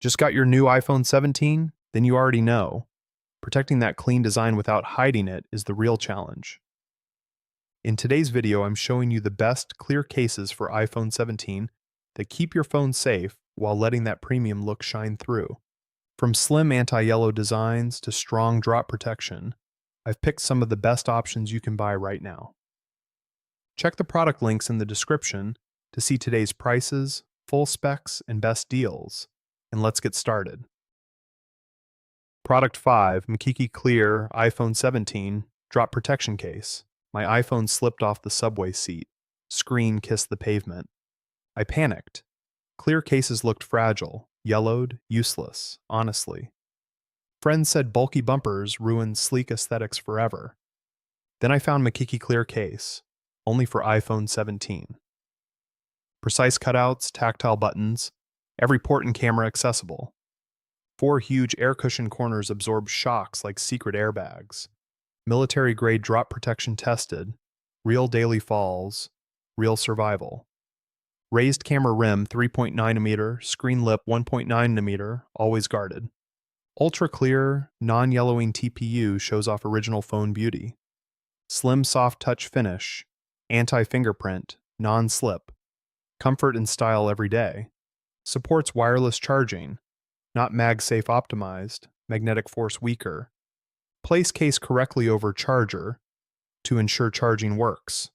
Just got your new iPhone 17? Then you already know. Protecting that clean design without hiding it is the real challenge. In today's video, I'm showing you the best clear cases for iPhone 17 that keep your phone safe while letting that premium look shine through. From slim anti-yellow designs to strong drop protection, I've picked some of the best options you can buy right now. Check the product links in the description to see today's prices, full specs, and best deals. And let's get started. Product 5, Makiki Clear iPhone 17 Drop Protection Case. My iPhone slipped off the subway seat. Screen kissed the pavement. I panicked. Clear cases looked fragile, yellowed, useless, honestly. Friends said bulky bumpers ruined sleek aesthetics forever. Then I found Makiki Clear Case, only for iPhone 17. Precise cutouts, tactile buttons, every port and camera accessible. 4 huge air cushion corners absorb shocks like secret airbags. Military-grade drop protection tested. Real daily falls. Real survival. Raised camera rim 3.9mm, screen lip 1.9mm, always guarded. Ultra-clear, non-yellowing TPU shows off original phone beauty. Slim soft touch finish. Anti-fingerprint, non-slip. Comfort and style every day. Supports wireless charging. Not MagSafe optimized, magnetic force weaker. Place case correctly over charger to ensure charging works.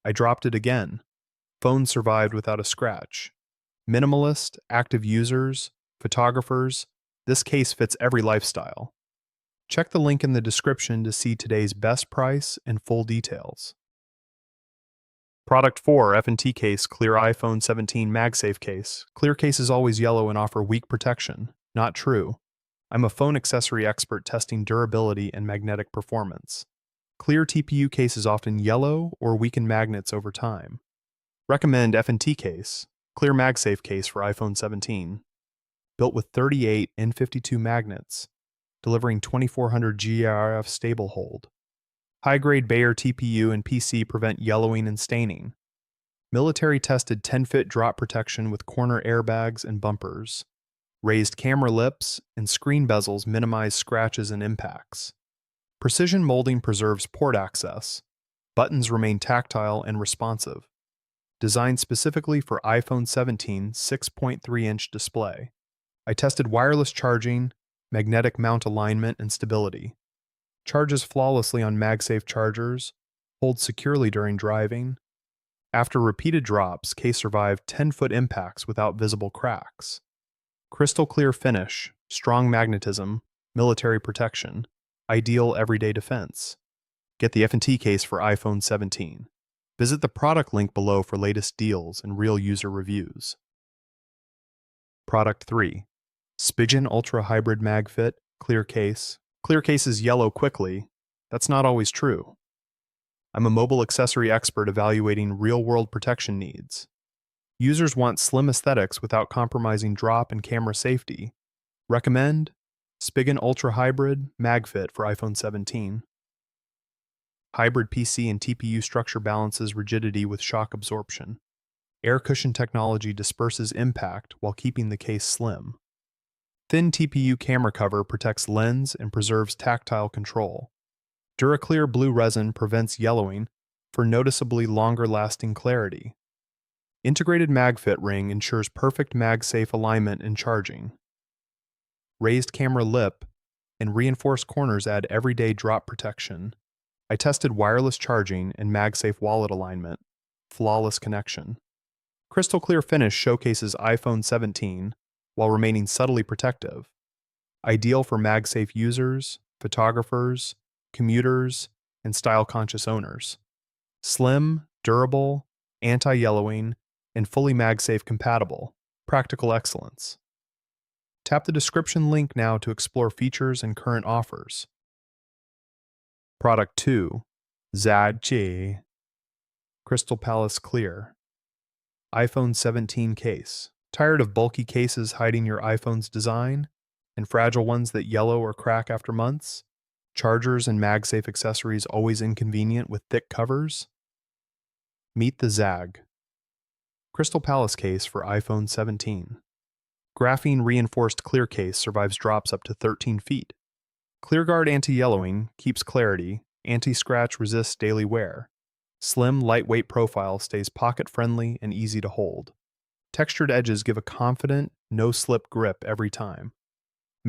I dropped it again. Phone survived without a scratch. Minimalist, active users, photographers, this case fits every lifestyle. Check the link in the description to see today's best price and full details. Product 4, F&T Case Clear iPhone 17 MagSafe Case. Clear cases always yellow and offer weak protection. Not true. I'm a phone accessory expert testing durability and magnetic performance. Clear TPU cases often yellow or weaken magnets over time. Recommend F&T Case, Clear MagSafe Case for iPhone 17. Built with 38 N52 magnets, delivering 2400 GRF stable hold. High-grade Bayer TPU and PC prevent yellowing and staining. Military-tested 10-fit drop protection with corner airbags and bumpers. Raised camera lips and screen bezels minimize scratches and impacts. Precision molding preserves port access. Buttons remain tactile and responsive. Designed specifically for iPhone 17 6.3-inch display. I tested wireless charging, magnetic mount alignment, and stability. Charges flawlessly on MagSafe chargers, holds securely during driving. After repeated drops, case survived 10-foot impacts without visible cracks. Crystal clear finish, strong magnetism, military protection, ideal everyday defense. Get the F&T case for iPhone 17. Visit the product link below for latest deals and real user reviews. Product 3. Spigen Ultra Hybrid MagFit Clear Case. Clear cases yellow quickly. That's not always true. I'm a mobile accessory expert evaluating real-world protection needs. Users want slim aesthetics without compromising drop and camera safety. Recommend Spigen Ultra Hybrid MagFit for iPhone 17. Hybrid PC and TPU structure balances rigidity with shock absorption. Air cushion technology disperses impact while keeping the case slim. Thin TPU camera cover protects lens and preserves tactile control. DuraClear blue resin prevents yellowing for noticeably longer-lasting clarity. Integrated MagFit ring ensures perfect MagSafe alignment and charging. Raised camera lip and reinforced corners add everyday drop protection. I tested wireless charging and MagSafe wallet alignment. Flawless connection. Crystal clear finish showcases iPhone 17 while remaining subtly protective. Ideal for MagSafe users, photographers, commuters, and style-conscious owners. Slim, durable, anti-yellowing, and fully MagSafe compatible. Practical excellence. Tap the description link now to explore features and current offers. Product 2. Zag Crystal Palace Clear iPhone 17 Case. Tired of bulky cases hiding your iPhone's design and fragile ones that yellow or crack after months? Chargers and MagSafe accessories always inconvenient with thick covers? Meet the Zag Crystal Palace Case for iPhone 17. Graphene reinforced clear case survives drops up to 13 feet. ClearGuard anti-yellowing keeps clarity, anti-scratch resists daily wear. Slim, lightweight profile stays pocket-friendly and easy to hold. Textured edges give a confident, no-slip grip every time.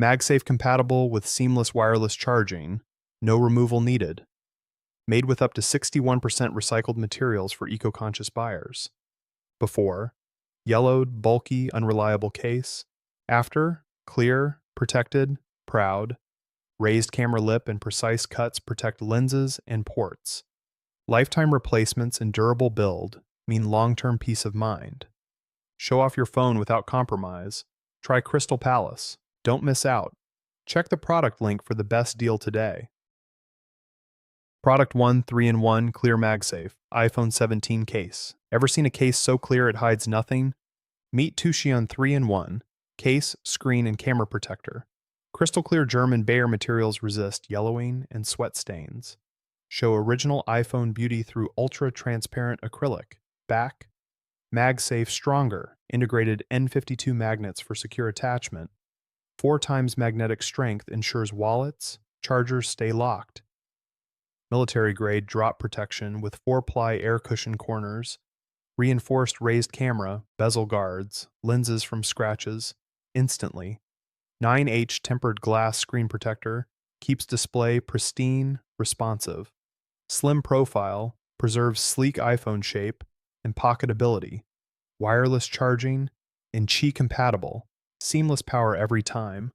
MagSafe compatible with seamless wireless charging, no removal needed. Made with up to 61% recycled materials for eco-conscious buyers. Before, yellowed, bulky, unreliable case. After, clear, protected, proud. Raised camera lip and precise cuts protect lenses and ports. Lifetime replacements and durable build mean long-term peace of mind. Show off your phone without compromise. Try Crystal Palace. Don't miss out. Check the product link for the best deal today. Product 1 3-in-1 Clear MagSafe iPhone 17 case. Ever seen a case so clear it hides nothing? Meet Tushion 3-in-1 case, screen, and camera protector. Crystal clear German Bayer materials resist yellowing and sweat stains. Show original iPhone beauty through ultra-transparent acrylic. Back. MagSafe Stronger, integrated N52 magnets for secure attachment. 4 times magnetic strength ensures wallets, chargers stay locked. Military-grade drop protection with 4-ply air cushion corners. Reinforced raised camera, bezel guards, lenses from scratches, instantly. 9H tempered glass screen protector, keeps display pristine, responsive. Slim profile, preserves sleek iPhone shape and pocketability. Wireless charging, and Qi compatible, seamless power every time.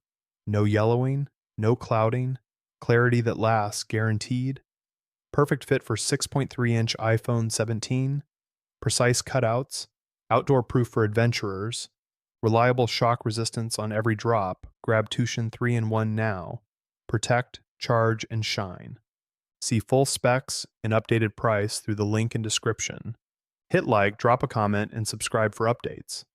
No yellowing, no clouding, clarity that lasts guaranteed. Perfect fit for 6.3-inch iPhone 17. Precise cutouts, outdoor proof for adventurers, reliable shock resistance on every drop. Grab Tushion 3-in-1 now. Protect, charge, and shine. See full specs and updated price through the link in description. Hit like, drop a comment, and subscribe for updates.